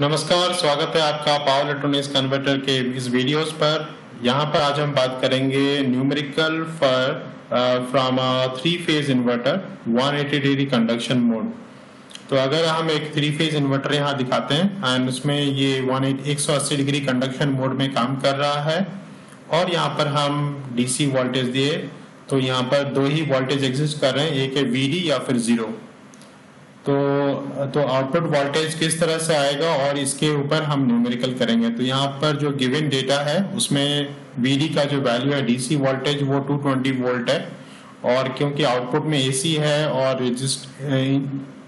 नमस्कार, स्वागत है आपका पावर इलेक्ट्रॉनिक्स कन्वर्टर के इस वीडियोस पर। यहाँ पर आज हम बात करेंगे numerical from three phase inverter 180 degree conduction mode. तो अगर हम एक थ्री फेज इन्वर्टर यहाँ दिखाते हैं एंड उसमें ये 180 डिग्री कंडक्शन मोड में काम कर रहा है और यहाँ पर हम डीसी वोल्टेज दिए तो यहाँ पर दो ही वोल्टेज एग्जिस्ट कर रहे हैं, एक है वीडी या फिर जीरो। तो आउटपुट वोल्टेज किस तरह से आएगा और इसके ऊपर हम न्यूमेरिकल करेंगे। तो यहाँ पर जो गिवन डेटा है उसमें वीडी का जो वैल्यू है डीसी वोल्टेज वो 220 वोल्ट है और क्योंकि आउटपुट में एसी है और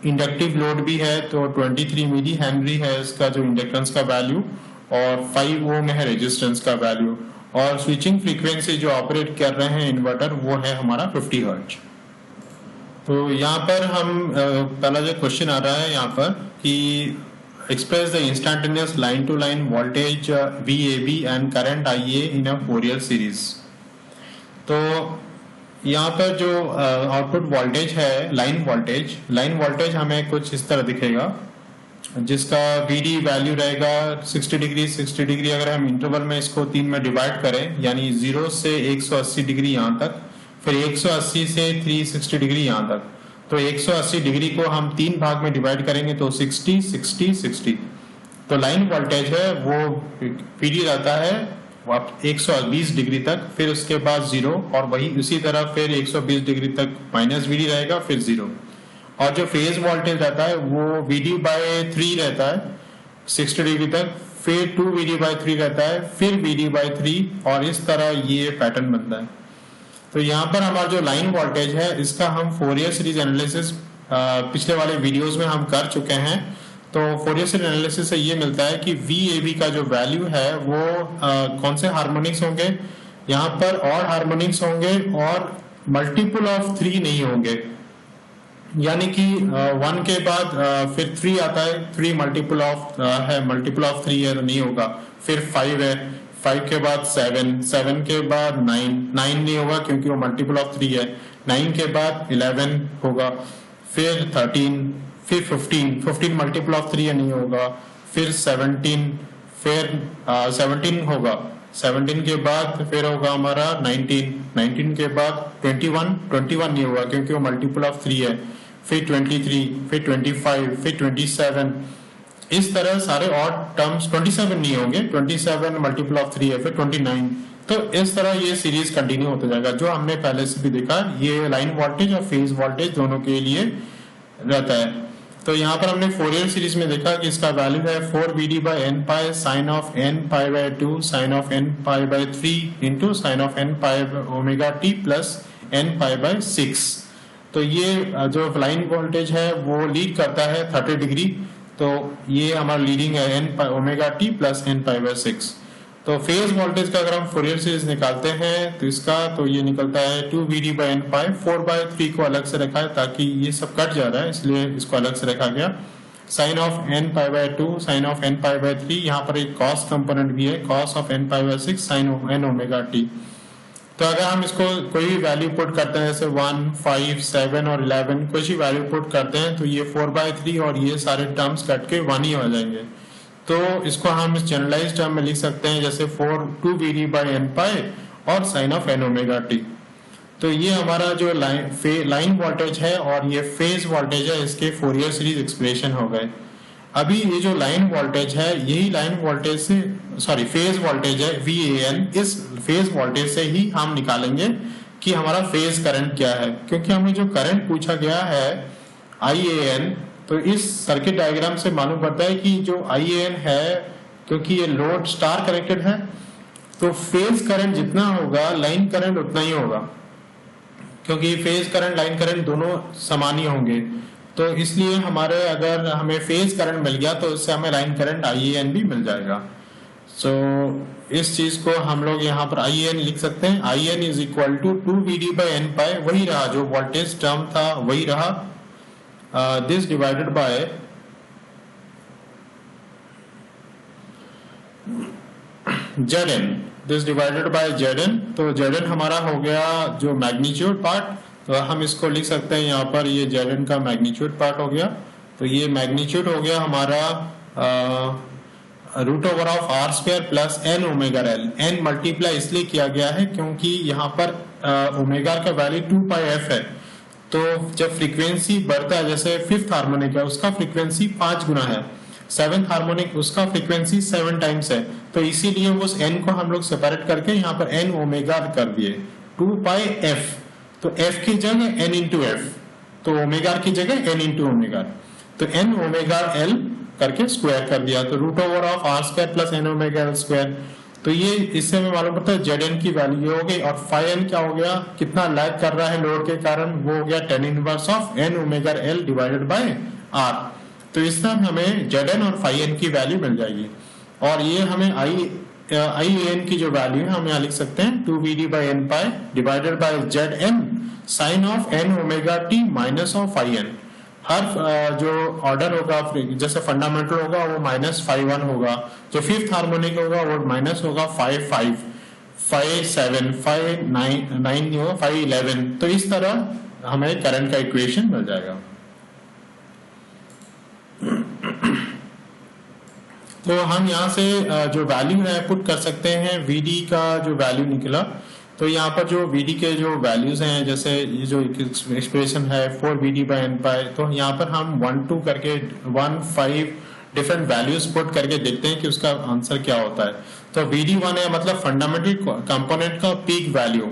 इंडक्टिव लोड भी है तो 23 मिली हेनरी है इसका जो इंडक्टेंस का वैल्यू और 5 ओम है रेजिस्टेंस का वैल्यू और स्विचिंग फ्रीक्वेंसी जो ऑपरेट कर रहे हैं इन्वर्टर वो है हमारा 50 हर्ट्ज। तो यहाँ पर हम पहला जो क्वेश्चन आ रहा है यहाँ पर कि express the instantaneous line to line voltage VAB and current IA in a Fourier series. तो यहाँ पर जो आउटपुट वोल्टेज है लाइन वोल्टेज हमें कुछ इस तरह दिखेगा जिसका VD वैल्यू रहेगा 60 डिग्री। अगर हम इंटरवल में इसको 3 में डिवाइड करें यानी 0 से 180 डिग्री यहाँ तक, फिर 180 से 360 डिग्री यहाँ तक, तो 180 डिग्री को हम 3 भाग में डिवाइड करेंगे तो 60। तो लाइन वोल्टेज है वो पीडी रहता है 120 डिग्री तक, फिर उसके बाद 0 और वही उसी तरह फिर 120 डिग्री तक माइनस VD रहेगा फिर 0। और जो फेज वोल्टेज रहता है वो VD/3 रहता है 60 डिग्री तक, फिर 2VD/3 रहता है, फिर VD/3 और इस तरह ये पैटर्न बनता है। तो यहाँ पर हमारा जो लाइन वोल्टेज है इसका हम फोरियर सीरीज एनालिसिस पिछले वाले वीडियोस में हम कर चुके हैं। तो फोरियर सीरीज एनालिसिस से ये मिलता है कि VAB का जो वैल्यू है वो कौन से हार्मोनिक्स होंगे, यहाँ पर ऑड हार्मोनिक्स होंगे और मल्टीपल ऑफ 3 नहीं होंगे, यानी कि 1 के बाद फिर 3 आता है, 3 मल्टीपल ऑफ 3 है तो नहीं होगा, फिर 5 है, 5 के बाद 7 के बाद 9 नहीं होगा क्योंकि वो मल्टीपल ऑफ 3 है, 9 के बाद 11 होगा, फिर 13, फिर 15 मल्टीपल ऑफ 3 नहीं होगा, फिर 17, फिर 17 होगा, 17 के बाद फिर होगा हमारा 19 के बाद 21 नहीं होगा क्योंकि वो मल्टीपल ऑफ 3 है, फिर 23, फिर 25, फिर 27, इस तरह सारे ऑड टर्म्स 27 नहीं होंगे, 27 मल्टीपल ऑफ 3 है, फिर 29। तो इस तरह ये सीरीज कंटिन्यू होता जाएगा जो हमने पहले से भी देखा, ये लाइन वोल्टेज और फेज वोल्टेज दोनों के लिए रहता है। तो यहाँ पर हमने फोरियर सीरीज में देखा कि इसका वैल्यू है 4VD/n pi sine of n पाई/2 साइन ऑफ n पाई/3 इंटू साइन ऑफ n पाई/t प्लस n पाई/6। तो ये जो लाइन वोल्टेज है वो लीड करता है 30 डिग्री, तो ये हमारा लीडिंग है n पाई/t प्लस n पाई/6। तो फेज वोल्टेज का अगर हम फोरियर सीरीज निकालते हैं तो इसका तो ये निकलता है 2VD/n पाई, 4/3 को अलग से रखा है ताकि ये सब कट जा रहा है इसलिए इसको अलग से रखा गया, साइन ऑफ n पाई/2 साइन ऑफ n पाई/3, यहाँ पर एक कॉस कंपोनेंट भी है, कॉस ऑफ n पाई/6 साइन ऑफ n⍵t। तो अगर हम इसको कोई भी वैल्यू पुट करते हैं जैसे 1, 5, 7 और 11 कुछ ही वैल्यू पुट करते हैं तो ये 4/3 और ये सारे टर्म्स कट के 1 ही हो जाएंगे। तो इसको हम इस जनरलाइज टर्म में लिख सकते हैं जैसे 2VD/n पाई और साइन ऑफ n⍵t। तो ये हमारा जो लाइन वोल्टेज है और ये फेज वोल्टेज है इसके फोरियर सीरीज एक्सप्रेशन हो गए। अभी ये जो लाइन वोल्टेज है यही लाइन वोल्टेज से फेज वोल्टेज है VAN, इस फेज वोल्टेज से ही हम निकालेंगे कि हमारा फेज करंट क्या है, क्योंकि हमें जो करंट पूछा गया है IAN, तो इस सर्किट डायग्राम से मालूम पड़ता है कि जो IAN है क्योंकि ये लोड स्टार कनेक्टेड है तो फेज करंट जितना होगा लाइन करंट उतना ही होगा, क्योंकि फेज करंट लाइन करंट दोनों समान ही होंगे। तो इसलिए हमारे अगर हमें फेज करंट मिल गया तो उससे हमें लाइन करंट IAN भी मिल जाएगा। सो इस चीज को हम लोग यहाँ पर IAN लिख सकते हैं, IAN is equal to 2VD/n pi, वही रहा जो वोल्टेज टर्म था वही रहा, this divided by Zn, this divided by Zn। तो Zn हमारा हो गया जो मैग्नीट्यूड पार्ट, तो हम इसको लिख सकते हैं यहाँ पर ये Zn का मैग्नीट्यूड पार्ट हो गया। तो ये मैग्नीट्यूड हो गया हमारा root over of R square plus N omega L. N multiply इसलिए किया गया है क्योंकि यहाँ पर ओमेगा का वैल्यू 2 पाई एफ है, तो जब फ्रीक्वेंसी बढ़ता है, जैसे फिफ्थ हार्मोनिक है उसका फ्रीक्वेंसी 5 गुना है, सेवेंथ हार्मोनिक उसका फ्रीक्वेंसी 7 टाइम्स है, तो इसीलिए उस एन को हम लोग सेपरेट करके यहाँ पर एन ओमेगा कर दिए 2 पाई एफ। तो एफ की जगह एन इंटू एफ, तो ओमेगा की जगह एन इंटू ओमेगा, तो एन ओमेगा एल करके स्क्वायर कर दिया, तो root over of R square plus N omega L square. तो ये इससे हमें मालूम पड़ता है जेड एन की वैल्यू हो गई, और फाई एन क्या हो गया, कितना लैग कर रहा है लोड के कारण, वो हो गया tan inverse of N omega L divided by R. तो इस तरह हमें जेड एन और फाई एन की वैल्यू मिल जाएगी, और ये हमें आई एन की जो वैल्यू है हम यहाँ लिख सकते हैं 2vd by n pi divided by Z n sine of N omega t minus of phi n. हर जो ऑर्डर होगा जैसे फंडामेंटल होगा वो -5 होगा, जो फिफ्थ हार्मोनिक होगा वो माइनस होगा 5 5 5 7 5 9 9 होगा 5 11। तो इस तरह हमें करंट का इक्वेशन मिल जाएगा। तो हम यहाँ से जो वैल्यू है पुट कर सकते हैं, Vd का जो वैल्यू निकला, तो यहाँ पर जो Vd के जो वैल्यूज हैं, जैसे ये जो एक्सप्रेशन है 4vd बाई एन पाई, तो यहाँ पर हम 1 2 करके 1 5 डिफरेंट वैल्यूज पुट करके देखते हैं कि उसका आंसर क्या होता है। तो Vd1 है मतलब फंडामेंटल कंपोनेंट का पीक वैल्यू,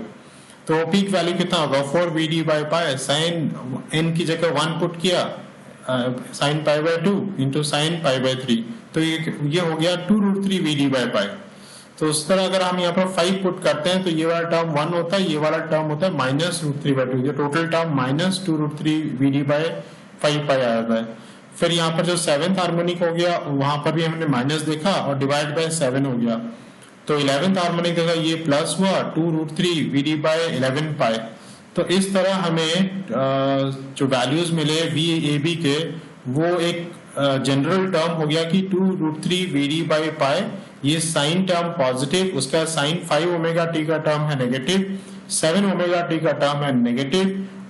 तो पीक वैल्यू कितना होगा 4vd by pi, sign n की जगह 1 पुट किया, sine pi by 2 into sine pi by 3, तो ये हो गया 2√3vd बाई पाई। तो उस तरह अगर हम यहाँ पर 5 पुट करते हैं तो ये वाला टर्म 1 होता है, ये वाला टर्म होता है -√3/2, ये टोटल टर्म -2√3vd बाई 5 पाई आ जाता है। फिर यहाँ पर जो सेवेंथ हार्मोनिक हो गया वहां पर भी हमने माइनस देखा और डिवाइड बाय 7 हो गया, तो 11th हार्मोनिक देखा ये प्लस हुआ 2√3vd बाई 11 पाई। तो इस तरह हमें जो वैल्यूज मिले VAB के, वो एक जनरल टर्म हो गया कि 2√3vd बाई पाई, ये साइन टर्म पॉजिटिव, उसका साइन 5 ओमेगा टी का टर्म है नेगेटिव, 7 ओमेगा टी का टर्म है नेगेटिव,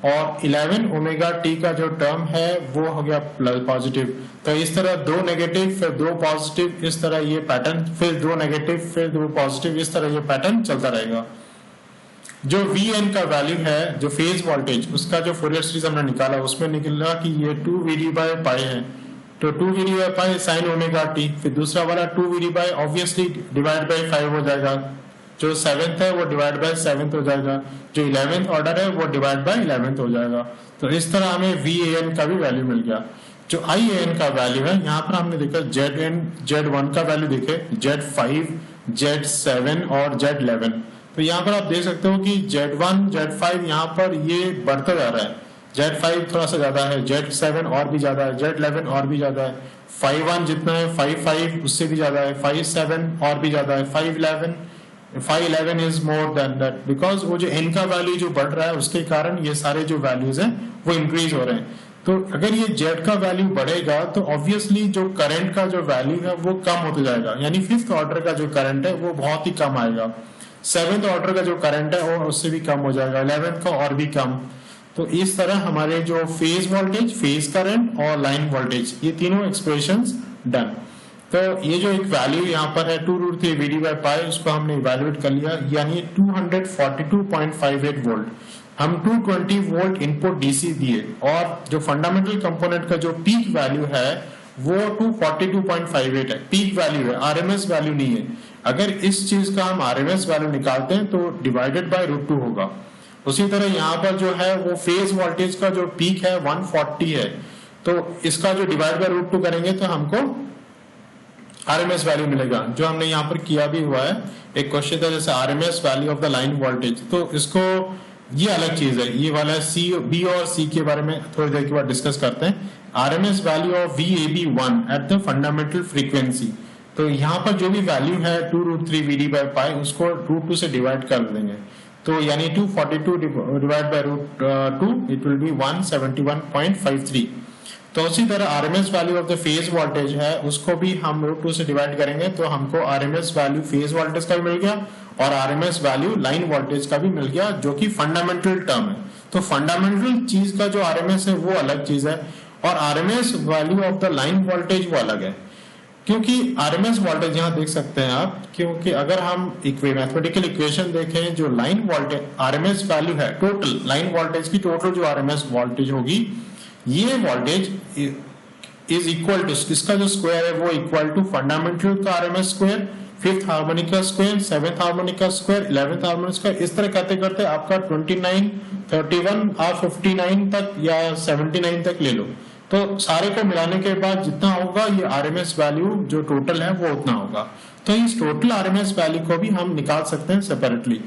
और 11 ओमेगा टी का जो टर्म है वो हो गया प्लस पॉजिटिव। तो इस तरह 2 नेगेटिव फिर 2 पॉजिटिव, इस तरह ये पैटर्न, फिर 2 नेगेटिव फिर 2 पॉजिटिव, इस तरह ये पैटर्न चलता रहेगा। जो Vn का वैल्यू है, जो फेज वोल्टेज, उसका जो फोरियर सीरीज हमने निकाला उसमें निकला कि ये 2vd बाई पाई है, तो 2vd by pi sine omega T, फिर दूसरा वाला 2vd by obviously divide by 5 हो जाएगा, जो 7th है वो डिवाइड बाय 7th हो जाएगा, जो 11th ऑर्डर है वो डिवाइड बाय 11th हो जाएगा। तो इस तरह हमें VAN का भी वैल्यू मिल गया। जो IAN का वैल्यू है, यहाँ पर हमने देखा Z1 का वैल्यू देखे, Z5, Z7 और Z11। तो यहाँ पर आप देख सकते हो कि Z1 Z5 यहाँ पर ये बढ़ता जा रहा है, Z5 थोड़ा सा ज्यादा है, Z7 और भी ज्यादा है, Z11 और भी ज्यादा है, 5-1 जितना है 5-5 उससे भी ज्यादा है, 5-7 और भी ज्यादा है, 5-11 is more than that, because वो जो n का वैल्यू जो बढ़ रहा है उसके कारण ये सारे जो वैल्यूज हैं वो इंक्रीज हो रहे हैं। तो अगर ये z का वैल्यू बढ़ेगा तो ऑब्वियसली जो करंट का जो वैल्यू है वो कम होते जाएगा, यानी फिफ्थ ऑर्डर का जो करंट है वो बहुत ही कम आएगा, सेवेंथ ऑर्डर का जो करंट है वो उससे भी कम हो जाएगा, 11th का और भी कम। तो इस तरह हमारे जो फेज वोल्टेज, फेज करंट और लाइन वोल्टेज, ये तीनों एक्सप्रेशंस डन। तो ये जो एक वैल्यू यहाँ पर है 2√3vd बाई पाई, उसको हमने इवेल्युएट कर लिया, यानी 242.58 वोल्ट। हम 220 वोल्ट इनपुट डीसी दिए, और जो फंडामेंटल कंपोनेंट का जो पीक वैल्यू है वो 242.58 है, पीक वैल्यू है, आरएमएस वैल्यू नहीं है। अगर इस चीज का हम आरएमएस वैल्यू निकालते हैं तो डिवाइडेड बाय √2 होगा। उसी तरह यहाँ पर जो है वो फेज वोल्टेज का जो पीक है 140 है, तो इसका जो डिवाइड बाय √2 करेंगे तो हमको आरएमएस वैल्यू मिलेगा, जो हमने यहाँ पर किया भी हुआ है। एक क्वेश्चन था जैसे RMS value of the line voltage, तो इसको ये अलग चीज है, ये वाला बी और सी के बारे में थोड़ी देर के बाद डिस्कस करते हैं। RMS value of VAB1 at the fundamental frequency, तो यहाँ पर जो भी वैल्यू है 2√3vd बाई पाई, उसको √2 से डिवाइड कर देंगे, तो यानी 242 divide by √2 it will be 171.53। तो उसी तरह RMS value of the phase voltage है, उसको भी हम √2 से डिवाइड करेंगे तो हमको आरएमएस वैल्यू फेज वोल्टेज का भी मिल गया और आरएमएस वैल्यू लाइन वोल्टेज का भी मिल गया, जो कि फंडामेंटल टर्म है। तो फंडामेंटल चीज का जो आरएमएस है वो अलग चीज है, और RMS value of the line voltage वो अलग है। क्योंकि आरएमएस वोल्टेज यहाँ देख सकते हैं आप, क्योंकि अगर हम मैथमेटिकल इक्वेशन देखें, जो लाइन वोल्टेज आरएमएस वैल्यू है, टोटल लाइन वोल्टेज की टोटल जो आरएमएस वोल्टेज होगी, ये वोल्टेज इज इक्वल टू, इसका जो स्क्वायर है वो इक्वल टू फंडामेंटल का आरएमएस स्क्वायर, फिफ्थ हार्मोनिक का स्क्वायर, सेवेंथ हार्मोनिक का स्क्वायर, 11th हार्मोनिक स्क्वायर, इस तरह करते करते आपका 29, 31 और 59 तक या 79 तक ले लो, तो सारे को मिलाने के बाद जितना होगा ये आरएमएस वैल्यू जो टोटल है वो उतना होगा। तो इस टोटल आरएमएस वैल्यू को भी हम निकाल सकते हैं सेपरेटली।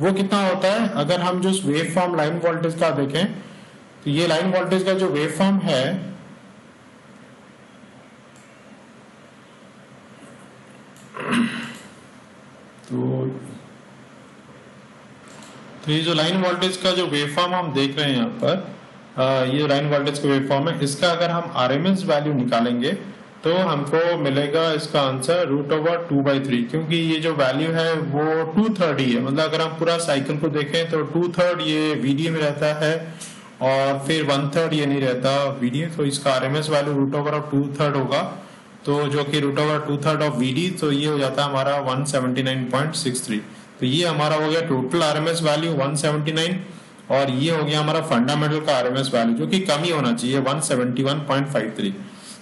वो कितना होता है, अगर हम जो वेव फॉर्म लाइन वोल्टेज का देखें, तो ये लाइन वोल्टेज का जो वेव फॉर्म है, तो ये जो लाइन वोल्टेज का जो वेव फॉर्म हम देख रहे हैं यहाँ पर, ये लाइन वोल्टेज का वेव फॉर्म है, इसका अगर हम आरएमएस वैल्यू निकालेंगे तो हमको मिलेगा इसका आंसर √2/3, क्योंकि ये जो वैल्यू है वो 2/3 ही है। मतलब अगर हम पूरा साइकिल को देखें तो 2/3 ये वीडी में रहता है और फिर 1/3 ये नहीं रहता वीडी, तो इसका आरएमएस वैल्यू √2/3 होगा, तो जो कि √2/3 ऑफ वीडी, तो ये हो जाता है हमारा 179.63। तो ये हमारा हो गया टोटल आरएमएस वैल्यू 179, और ये हो गया हमारा फंडामेंटल का आरएमएस वैल्यू, जो कि कम ही होना चाहिए 171.53।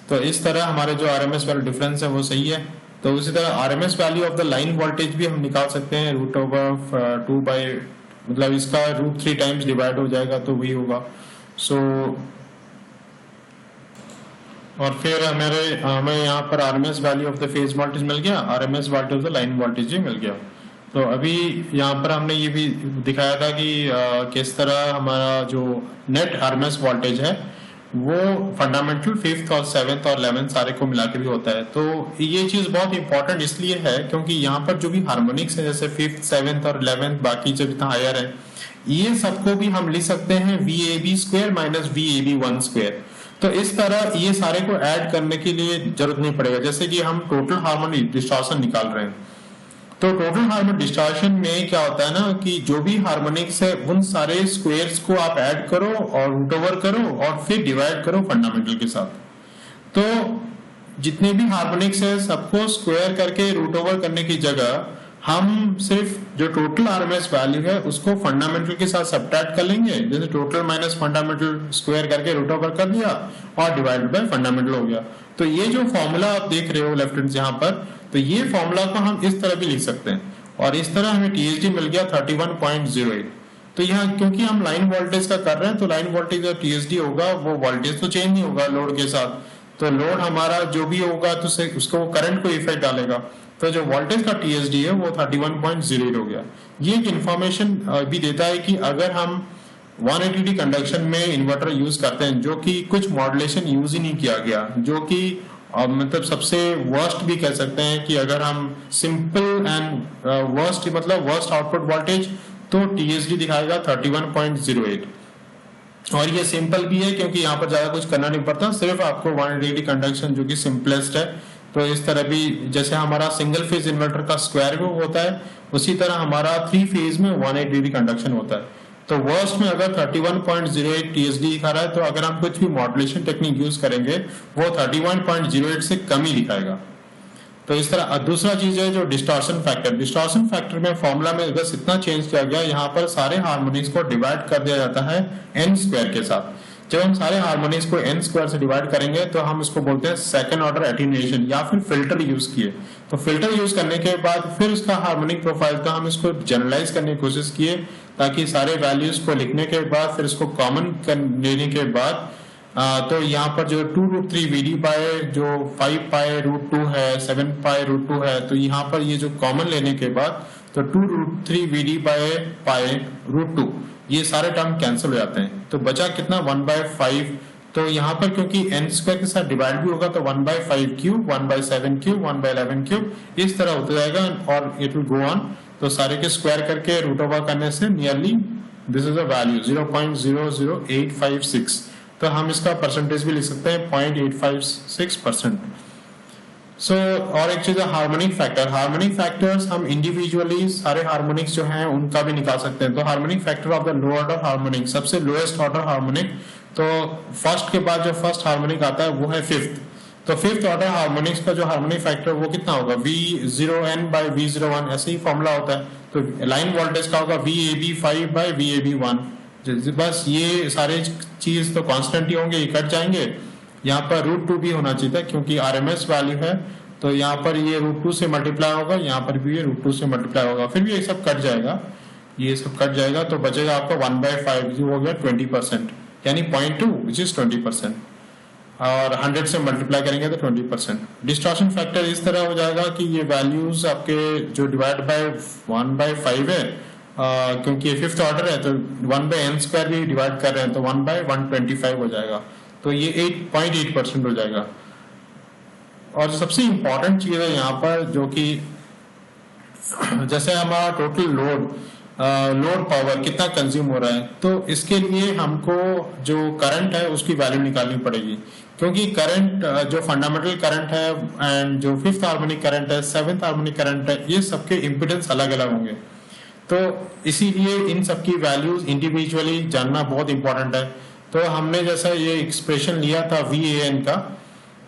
तो इस तरह हमारे जो आरएमएस वैल्यू डिफरेंस है वो सही है। तो उसी तरह RMS value of the line voltage भी हम निकाल सकते हैं, √2 मतलब इसका √3 टाइम्स डिवाइड हो जाएगा तो वही होगा। सो और फिर हमें यहाँ पर RMS value of the phase voltage मिल गया, RMS value of the line voltage भी मिल गया। तो अभी यहाँ पर हमने ये भी दिखाया था कि किस तरह हमारा जो नेट आरएमएस वोल्टेज है वो फंडामेंटल, फिफ्थ और सेवेंथ और 11th सारे को मिला के भी होता है। तो ये चीज बहुत इंपॉर्टेंट इसलिए है क्योंकि यहाँ पर जो भी हार्मोनिक्स है, जैसे फिफ्थ, सेवेंथ और 11th, बाकी जो जितना हायर है, ये सबको भी हम लिख सकते हैं VAB² माइनस VAB1²। तो इस तरह ये सारे को ऐड करने के लिए जरूरत नहीं पड़ेगा। जैसे कि हम टोटल हार्मोनिक डिस्टॉर्शन निकाल रहे हैं, तो टोटल हार्मोनिक डिस्टॉर्शन में क्या होता है ना कि जो भी हार्मोनिक्स है उन सारे स्क्वायर्स को आप ऐड करो और रूट ओवर करो और फिर डिवाइड करो फंडामेंटल के साथ। तो जितने भी हार्मोनिक्स है सबको स्क्वायर करके रूट ओवर करने की जगह हम सिर्फ जो टोटल आरएमएस वैल्यू है उसको फंडामेंटल के साथ सब्ट्रैक्ट कर लेंगे। जैसे टोटल माइनस फंडामेंटल स्क्वायर करके रूट ओवर कर दिया और डिवाइड बाय फंडामेंटल हो गया। तो ये जो फॉर्मूला आप देख रहे हो लेफ्ट हैंड यहाँ पर, तो ये फॉर्मूला को हम इस तरह भी लिख सकते हैं और इस तरह हमें टीएसडी मिल गया 31.08। तो यहाँ क्योंकि हम लाइन वोल्टेज का कर रहे हैं तो लाइन वोल्टेज का टीएसडी होगा वो वोल्टेज तो चेंज नहीं होगा लोड के साथ, तो लोड हमारा जो भी होगा तो उसको करंट को इफेक्ट डालेगा। तो जो वोल्टेज का टीएसडी है वो 31.08 हो गया। ये एक इंफॉर्मेशन भी देता है कि अगर हम 180 कंडक्शन में इन्वर्टर यूज करते हैं जो कि कुछ मॉड्यूलेशन यूज ही नहीं किया गया, जो कि मतलब सबसे वर्स्ट भी कह सकते हैं कि अगर हम सिंपल एंड वर्स्ट मतलब वर्स्ट आउटपुट वोल्टेज तो टीएसडी दिखाएगा 31.08। और ये सिंपल भी है क्योंकि यहाँ पर ज्यादा कुछ करना नहीं पड़ता, सिर्फ आपको 180 कंडक्शन जो कि सिंपलेस्ट है। तो इस तरह भी जैसे हमारा सिंगल फेज इन्वर्टर का स्क्वायर वेव होता है उसी तरह हमारा 3 फेज में 180 डिग्री कंडक्शन होता है। तो वर्स्ट में अगर 31.08 टीएसडी दिखा रहा है तो अगर हम कुछ भी मॉड्यूलेशन टेक्निक यूज करेंगे वो 31.08 से कम ही दिखाएगा। तो इस तरह दूसरा चीज है जो डिस्टॉर्शन फैक्टर। डिस्टॉर्शन फैक्टर में फॉर्मूला में बस इतना चेंज किया गया, यहाँ पर सारे हार्मोनिक्स को डिवाइड कर दिया जाता है n स्क्वायर के साथ। जब हम सारे हार्मोनिक्स को n स्क्वायर से डिवाइड करेंगे तो हम इसको बोलते हैं सेकंड ऑर्डर एटीन्यूएशन या फिर फिल्टर यूज किए। तो फिल्टर यूज करने के बाद फिर उसका हार्मोनिक प्रोफाइल का हम इसको जनरलाइज करने की कोशिश किए ताकि सारे वैल्यूज को लिखने के बाद फिर इसको कॉमन लेने के बाद तो यहाँ पर जो 2√3 VD बाय जो 5 पाई रूट 2 है 7 पाई रूट 2 है, तो यहाँ पर ये जो कॉमन लेने के बाद तो 2√3 VD बाय पाई रूट 2 ये सारे टर्म कैंसिल हो जाते हैं। तो बचा कितना 1/5। तो यहाँ पर क्योंकि n स्क्वायर के साथ डिवाइड भी होगा तो 1/5 क्यूब, 1/7 क्यूब, 1/11 क्यूब इस तरह होता जाएगा और इट विल गो ऑन। तो सारे के स्क्वायर करके रूट ओवर करने से nearly this is a value 0.00856। तो हम इसका परसेंटेज भी लिख सकते हैं 0.856%। सो और एक चीज है हार्मोनिक फैक्टर। हार्मोनिक फैक्टर्स हम इंडिविजुअली सारे हार्मोनिक्स जो हैं उनका भी निकाल सकते हैं। तो harmonic factor of the low order harmonic, सबसे लोएस्ट ऑर्डर हार्मोनिक, तो फर्स्ट के बाद जो फर्स्ट हार्मोनिक आता है वो है फिफ्थ। तो फिफ्थ ऑर्डर हार्मोनिक्स का जो हार्मोनिक फैक्टर वो कितना होगा, V0n/V01, ऐसे ही फॉर्मूला होता है। तो लाइन वोल्टेज का होगा VAB5/VAB1। बस ये सारे चीज तो कांस्टेंट ही होंगे, ये कट जाएंगे। यहाँ पर √2 भी होना चाहिए था क्योंकि RMS वैल्यू है, तो यहाँ पर ये √2 से मल्टीप्लाई होगा, यहाँ पर भी ये √2 से मल्टीप्लाई होगा, फिर भी ये सब कट जाएगा, ये सब कट जाएगा, तो बचेगा आपका 1/5 जो हो गया 20%, यानी 0.2 विच इज 20%, और 100 से मल्टीप्लाई करेंगे तो 20%। डिस्टॉर्शन फैक्टर इस तरह हो जाएगा कि ये वैल्यूज आपके जो डिवाइड बाय 1/5 है, क्योंकि ये फिफ्थ ऑर्डर है तो 1/n² भी डिवाइड कर रहे हैं तो 1/125 हो जाएगा, तो ये 8.8% हो जाएगा। और सबसे इंपॉर्टेंट चीज है यहाँ पर जो कि जैसे हमारा टोटल लोड पावर कितना कंज्यूम हो रहा है, तो इसके लिए हमको जो करंट है उसकी वैल्यू निकालनी पड़ेगी, क्योंकि करंट जो फंडामेंटल करंट है एंड जो फिफ्थ हार्मोनिक करंट है, सेवेंथ हार्मोनिक करंट है, ये सबके इम्पिडेंस अलग अलग होंगे, तो इसीलिए इन सबकी वैल्यूज इंडिविजुअली जानना बहुत इंपॉर्टेंट है। तो हमने जैसा ये एक्सप्रेशन लिया था VAN का,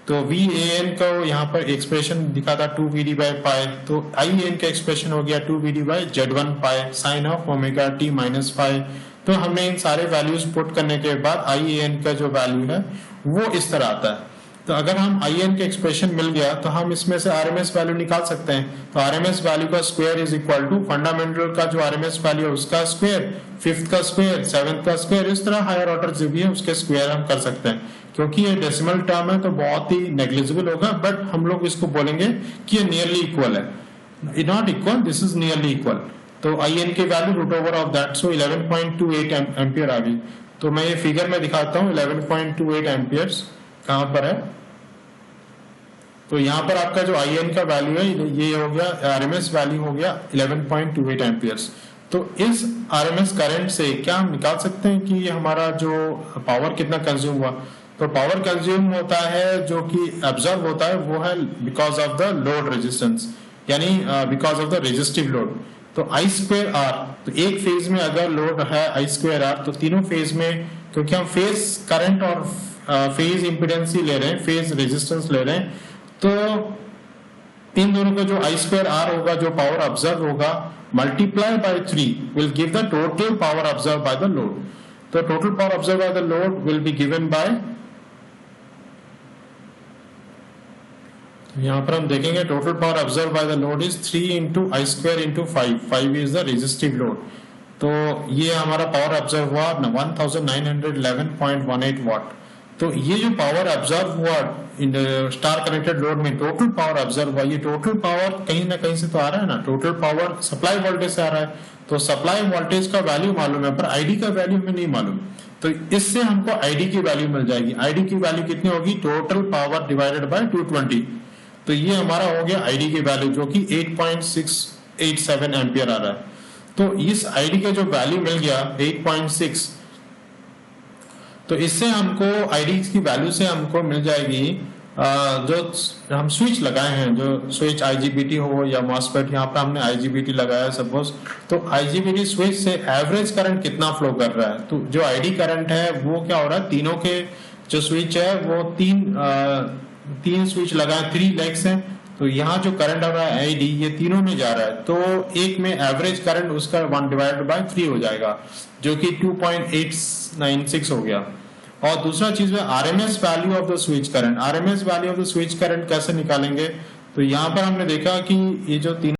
तो VAN को यहाँ पर एक्सप्रेशन दिखा था 2VD/π, तो IAN का एक्सप्रेशन हो गया 2VD/Z1π sin of omega t minus phi. तो हमने इन सारे वैल्यूज पुट करने के बाद IAN का जो वैल्यू है वो इस तरह आता है। तो अगर हम IAN का एक्सप्रेशन मिल गया तो हम इसमें से RMS वैल्यू निकाल सकते हैं। तो RMS वैल्यू का square is equal to fundamental का जो RMS वैल्यू है उसका स्क्वायर, फिफ्थ का स्क्वायर, सेवेंथ का स्क्वायर, इस तरह हायर ऑर्डर जो भी है उसके स्क्वायर हम कर सकते हैं। क्योंकि ये डेसिमल टर्म है तो बहुत ही नेग्लिजिबल होगा, बट हम लोग इसको बोलेंगे कि ये नियरली इक्वल है, not equal, this is nearly equal. तो IAN की value root over of that, so 11.28 ampere आ गई। तो मैं ये फिगर में दिखाता हूँ 11.28 एम्पियर्स कहाँ पर है। तो यहाँ पर आपका जो IAN का वैल्यू है ये हो गया, RMS वैल्यू हो गया 11.28 एम्पियर्स। तो इस RMS करंट से क्या हम निकाल सकते हैं कि हमारा जो पावर कितना कंज्यूम हुआ। तो पावर कंज्यूम होता है जो कि एब्जॉर्ब होता है वो है because of the load resistance, यानी because of the resistive load. तो I²R, तो एक फेज में अगर लोड है I²R, तो तीनों फेज में, क्योंकि हम फेज करंट और फेज इंपिडेंस ही ले रहे हैं, फेज रेजिस्टेंस ले रहे हैं, तो इन दोनों का जो I²R होगा, जो पावर ऑब्जर्व होगा, multiply by 3 will give the total power observe by the load. तो total power observe by the load will be given by, यहाँ पर हम देखेंगे total power observe by the load is 3 × I² × 5, 5 is the resistive load. तो ये हमारा power observe हुआ 1911.18 वाट। तो ये जो पावर ऑब्जर्व हुआ इन स्टार कनेक्टेड लोड में, टोटल पावर ऑब्जर्व हुआ, ये टोटल पावर कहीं ना कहीं से तो आ रहा है ना, टोटल पावर सप्लाई वोल्टेज से आ रहा है। तो सप्लाई वोल्टेज का वैल्यू मालूम है पर ID का वैल्यू हमें नहीं मालूम, तो इससे हमको ID की वैल्यू मिल जाएगी। ID की वैल्यू कितनी होगी, टोटल पावर डिवाइडेड बाय 220। तो ये हमारा हो गया ID की वैल्यू जो कि 8.687 एम्पियर आ रहा है। तो इस ID का जो वैल्यू मिल गया 8.6, तो इससे हमको ID की वैल्यू से हमको मिल जाएगी जो हम स्विच लगाए हैं, जो स्विच IGBT हो या MOSFET, यहाँ पे हमने IGBT लगाया सपोज, तो IGBT स्विच से एवरेज करंट कितना फ्लो कर रहा है। तो जो ID करंट है वो क्या हो रहा है, तीनों के जो स्विच है वो तीन स्विच लगाए, 3 लेग्स हैं, तो यहाँ जो करंट आ रहा है ID ये तीनों में जा रहा है, तो एक में एवरेज करंट उसका 1/3 हो जाएगा जो कि 2.896 हो गया। और दूसरा चीज है RMS value of the switch current. RMS value of the switch current कैसे निकालेंगे, तो यहाँ पर हमने देखा कि ये जो तीन